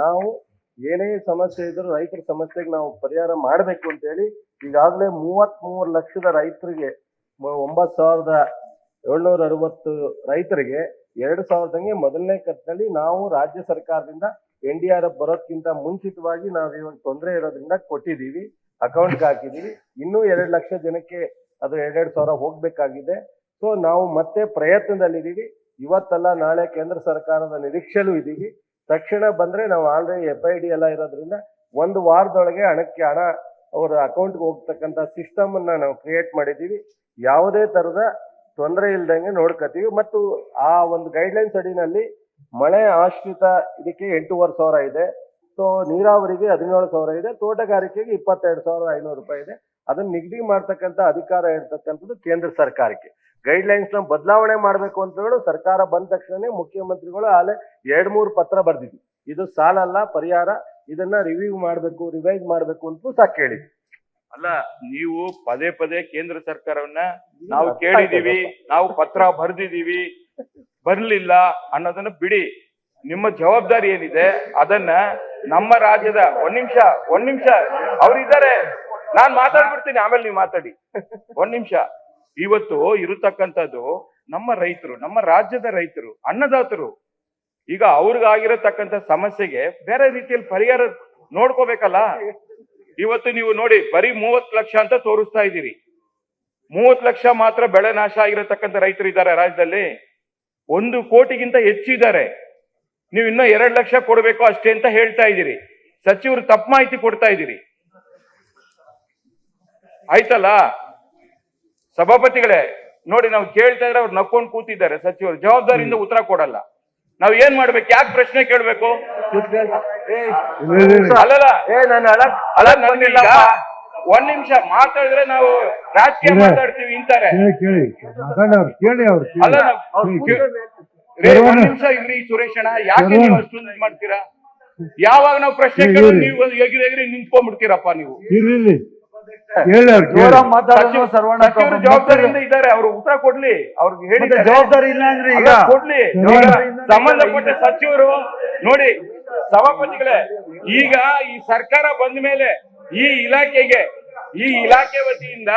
ನಾವು ಏನೇ ಸಮಸ್ಯೆ ಇದ್ರೂ ರೈತರ ಸಮಸ್ಯೆಗೆ ನಾವು ಪರಿಹಾರ ಮಾಡಬೇಕು ಅಂತ ಹೇಳಿ ಈಗಾಗಲೇ 33 ಲಕ್ಷದ ರೈತರಿಗೆ 9,760 ರೈತರಿಗೆ 2,000 ಮೊದಲನೇ ಕಂತಿನಲ್ಲಿ ನಾವು ರಾಜ್ಯ ಸರ್ಕಾರದಿಂದ NDRF ಬರೋದಕ್ಕಿಂತ ಮುಂಚಿತವಾಗಿ ನಾವು ಇವಾಗ ತೊಂದರೆ ಇರೋದ್ರಿಂದ ಕೊಟ್ಟಿದ್ದೀವಿ, ಅಕೌಂಟ್ಗೆ ಹಾಕಿದ್ದೀವಿ. ಇನ್ನೂ 2 ಲಕ್ಷ ಜನಕ್ಕೆ ಅದು 2,000 ಹೋಗ್ಬೇಕಾಗಿದೆ. ಸೊ ನಾವು ಮತ್ತೆ ಪ್ರಯತ್ನದಲ್ಲಿದ್ದೀವಿ. ಇವತ್ತಲ್ಲ ನಾಳೆ ಕೇಂದ್ರ ಸರ್ಕಾರದ ನಿರೀಕ್ಷೆಯಲ್ಲೂ ಇದ್ದೀವಿ. ತಕ್ಷಣ ಬಂದ್ರೆ ನಾವು ಆಲ್ರೆಡಿ FID ಎಲ್ಲ ಇರೋದ್ರಿಂದ 1 ವಾರದೊಳಗೆ ಹಣ ಅವರ ಅಕೌಂಟ್ಗೆ ಹೋಗ್ತಕ್ಕಂಥ ಸಿಸ್ಟಮ್ ಅನ್ನ ನಾವು ಕ್ರಿಯೇಟ್ ಮಾಡಿದ್ದೀವಿ. ಯಾವುದೇ ತರದ ತೊಂದರೆ ಇಲ್ದಂಗೆ ನೋಡ್ಕೋತೀವಿ. ಮತ್ತು ಆ ಒಂದು ಗೈಡ್ಲೈನ್ಸ್ ಅಡಿನಲ್ಲಿ ಮಳೆ ಆಶ್ರಿತ ಇದಕ್ಕೆ 8,500 ಇದೆ. ಸೊ ನೀರಾವರಿಗೆ 17,000 ಇದೆ. ತೋಟಗಾರಿಕೆಗೆ 22,500 ರೂಪಾಯಿ ಇದೆ. ಅದನ್ನ ನಿಗದಿ ಮಾಡ್ತಕ್ಕಂಥ ಅಧಿಕಾರ ಇರ್ತಕ್ಕಂಥದ್ದು ಕೇಂದ್ರ ಸರ್ಕಾರಕ್ಕೆ. ಗೈಡ್ಲೈನ್ಸ್ ನ ಬದಲಾವಣೆ ಮಾಡಬೇಕು ಅಂತ ಹೇಳಿ ಸರ್ಕಾರ ಬಂದ ತಕ್ಷಣ ಮುಖ್ಯಮಂತ್ರಿಗಳು ಆಲೆ 2-3 ಪತ್ರ ಬರ್ದಿದ್ವಿ. ಇದು ಸಾಲಲ್ಲ, ಪರಿಹಾರ, ಇದನ್ನ ರಿವ್ಯೂ ಮಾಡಬೇಕು, ರಿವೈಸ್ ಮಾಡಬೇಕು ಅಂತ ಸಾಕು ಹೇಳಿದ್ವಿ. ಅಲ್ಲ, ನೀವು ಪದೇ ಪದೇ ಕೇಂದ್ರ ಸರ್ಕಾರವನ್ನ ನಾವು ಕೇಳಿದೀವಿ, ನಾವು ಪತ್ರ ಬರ್ದಿದೀವಿ, ಬರ್ಲಿಲ್ಲ ಅನ್ನೋದನ್ನ ಬಿಡಿ. ನಿಮ್ಮ ಜವಾಬ್ದಾರಿ ಏನಿದೆ ಅದನ್ನ ನಮ್ಮ ರಾಜ್ಯದ ಒಂದ್ ನಿಮಿಷ ಅವ್ರಿದ್ದಾರೆ, ನಾನ್ ಮಾತಾಡ್ಬಿಡ್ತೀನಿ, ಆಮೇಲೆ ನೀವು ಮಾತಾಡಿ. 1 ನಿಮಿಷ. ಇವತ್ತು ಇರತಕ್ಕಂಥದ್ದು ನಮ್ಮ ರೈತರು, ನಮ್ಮ ರಾಜ್ಯದ ರೈತರು, ಅನ್ನದಾತರು. ಈಗ ಅವ್ರಿಗಾಗಿರತಕ್ಕಂಥ ಸಮಸ್ಯೆಗೆ ಬೇರೆ ರೀತಿಯಲ್ಲಿ ಪರಿಹಾರ ನೋಡ್ಕೋಬೇಕಲ್ಲ. ಇವತ್ತು ನೀವು ನೋಡಿ, ಬರೀ 30 ಲಕ್ಷ ಅಂತ ತೋರಿಸ್ತಾ ಇದ್ದೀರಿ. 30 ಲಕ್ಷ ಮಾತ್ರ ಬೆಳೆ ನಾಶ ಆಗಿರತಕ್ಕಂಥ ರೈತರು ಇದ್ದಾರೆ ರಾಜ್ಯದಲ್ಲಿ. 1 ಕೋಟಿಗಿಂತ ಹೆಚ್ಚಿದ್ದಾರೆ. ನೀವು ಇನ್ನೂ 2 ಲಕ್ಷ ಕೊಡಬೇಕು ಅಷ್ಟೇ ಅಂತ ಹೇಳ್ತಾ ಇದ್ದೀರಿ. ಸಚಿವರು ತಪ್ಪು ಮಾಹಿತಿ ಕೊಡ್ತಾ ಇದ್ದೀರಿ, ಆಯ್ತಲ್ಲ ಸಭಾಪತಿಗಳೇ? ನೋಡಿ, ನಾವು ಕೇಳ್ತಾ ಇದ್ರೆ ಅವ್ರು ನಕ್ಕೊಂಡು ಕೂತಿದ್ದಾರೆ. ಸಚಿವರು ಜವಾಬ್ದಾರಿಯಿಂದ ಉತ್ತರ ಕೊಡಲ್ಲ. ನಾವ್ ಏನ್ ಮಾಡ್ಬೇಕು? ಯಾಕೆ ಪ್ರಶ್ನೆ ಕೇಳ್ಬೇಕು? ನನಗಿಲ್ಲ. 1 ನಿಮಿಷ ಮಾತಾಡಿದ್ರೆ ನಾವು ರಾಜಕೀಯ ಮಾತಾಡ್ತೀವಿ ಅಂತಾರೆ. ಅಲ್ಲ, 1 ನಿಮಿಷ ಇರ್ರಿ ಸುರೇಶಣ್ಣ, ಯಾಕೆ ನೀವು ಅಷ್ಟೊಂದು ಮಾಡ್ತೀರಾ? ಯಾವಾಗ ನಾವು ಪ್ರಶ್ನೆ ಕೇಳಿದ್ರೆ ನೀವು ಎಗಿರಿ ನಿಂತ್ಕೊಂಡ್ಬಿಡ್ತೀರಪ್ಪ ನೀವು. ಜವಾಬ್ದಾರಿಯಿಂದ ಇದ್ದಾರೆ, ಅವ್ರು ಉತ್ತರ ಕೊಡ್ಲಿ. ಅವ್ರಿಗೆ ಹೇಳಿ ಜವಾಬ್ದಾರಿ ಇಲ್ಲ ಅಂದ್ರೆ ಈಗ ಕೊಡ್ಲಿ. ಸಂಬಂಧಪಟ್ಟ ಸಚಿವರು ನೋಡಿ, ಸಭಾಪತಿಗಳೇ, ಈಗ ಈ ಸರ್ಕಾರ ಬಂದ ಮೇಲೆ ಈ ಇಲಾಖೆ ವತಿಯಿಂದ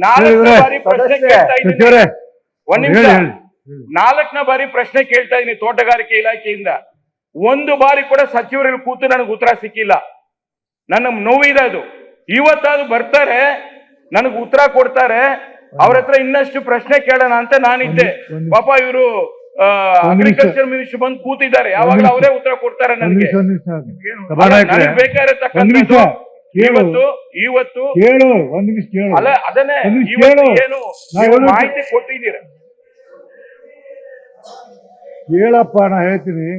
4 ಬಾರಿ ಪ್ರಶ್ನೆ ಕೇಳ್ತಾ ಇದ್ದೀನಿ. 1 ನಿಮಿಷ. 4ನೇ ಬಾರಿ ಪ್ರಶ್ನೆ ಕೇಳ್ತಾ ಇದ್ದೀನಿ ತೋಟಗಾರಿಕೆ ಇಲಾಖೆಯಿಂದ. 1 ಬಾರಿ ಕೂಡ ಸಚಿವರು ಕೂತು ನನಗೆ ಉತ್ತರ ಸಿಕ್ಕಿಲ್ಲ. ನನ್ನ ನೋವಿದೆ ಅದು. ಇವತ್ತಾದ್ರು ಬರ್ತಾರೆ, ನನಗೆ ಉತ್ತರ ಕೊಡ್ತಾರೆ. ಅವ್ರ ಹತ್ರ ಇನ್ನಷ್ಟು ಪ್ರಶ್ನೆ ಕೇಳೋಣ ಅಂತ ನಾನಿದ್ದೆ. ಪಾಪ ಇವರು ಅಗ್ರಿಕಲ್ಚರ್ ಮಿನಿಸ್ಟರ್ ಬಂದು ಕೂತಿದ್ದಾರೆ. ಯಾವಾಗಲೂ ಅವರೇ ಉತ್ತರ ಕೊಡ್ತಾರೆ ನನಗೆ. ಬೇಕಾಗಿರತಕ್ಕಂಥದ್ದು ಇವತ್ತು ಅಲ್ಲ, ಅದನ್ನೇ ಏನು ಮಾಹಿತಿ ಕೊಟ್ಟಿದ್ದೀರ? ಹೇಳಪ್ಪ, ನಾ ಹೇಳ್ತೀನಿ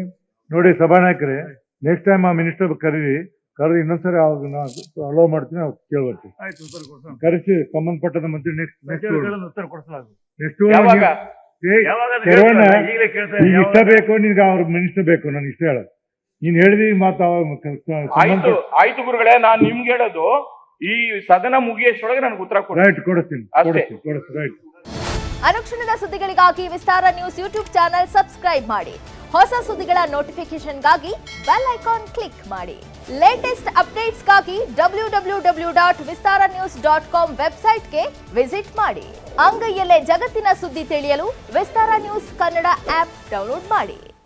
ನೋಡಿ ಸಭಾನಾಯಕರೇ, ನೆಕ್ಸ್ಟ್ ಟೈಮ್ ಆ ಮಿನಿಸ್ಟರ್ ಕರೆದು ಇನ್ನೊಂದ್ಸರಿ ಅಲೋ ಮಾಡ್ತೀನಿ, ಅವ್ರು ಕೇಳ್ಬರ್ತೀವಿ. ಕರೆಸಿ ಸಂಬಂಧಪಟ್ಟದ ಮಂತ್ರಿ ನೆಕ್ಸ್ಟ್ ಇಷ್ಟ ಬೇಕು ನಿನ್ಗೆ, ಅವ್ರ ಮಿನಿಸ್ಟರ್ ಬೇಕು, ನನ್ಗೆ ಇಷ್ಟ ಹೇಳ. ನೀನ್ ಹೇಳಿದಿ ಮಾತು. ಆಯ್ತು ಗುರುಗಳೇ, ನಾನ್ ನಿಮ್ಗೆ ಹೇಳೋದು ಈ ಸದನ ಮುಗಿಯೋಷ್ಟೊಳಗೆ ನನಗೆ ಉತ್ತರ ಕೊಡಿಸ್ತೀನಿ. ರೈಟ್. ಅನುಕ್ಷಣದ ಸುದ್ದಿಗಳಿಗಾಗಿ ವಿಸ್ತಾರ ನ್ಯೂಸ್ ಯೂಟ್ಯೂಬ್ ಚಾನೆಲ್ ಸಬ್ಸ್ಕ್ರೈಬ್ ಮಾಡಿ. ಹೊಸ ಸುದ್ದಿಗಳ ನೋಟಿಫಿಕೇಶನ್ಗಾಗಿ ಬೆಲ್ ಐಕಾನ್ ಕ್ಲಿಕ್ ಮಾಡಿ. ಲೇಟೆಸ್ಟ್ ಅಪ್ಡೇಟ್ಸ್ಗಾಗಿ www.vistaranews.com ವೆಬ್ಸೈಟ್ಗೆ ವಿಸಿಟ್ ಮಾಡಿ. ಅಂಗೈಯಲ್ಲೇ ಜಗತ್ತಿನ ಸುದ್ದಿ ತಿಳಿಯಲು ವಿಸ್ತಾರ ನ್ಯೂಸ್ ಕನ್ನಡ ಆಪ್ ಡೌನ್ಲೋಡ್ ಮಾಡಿ.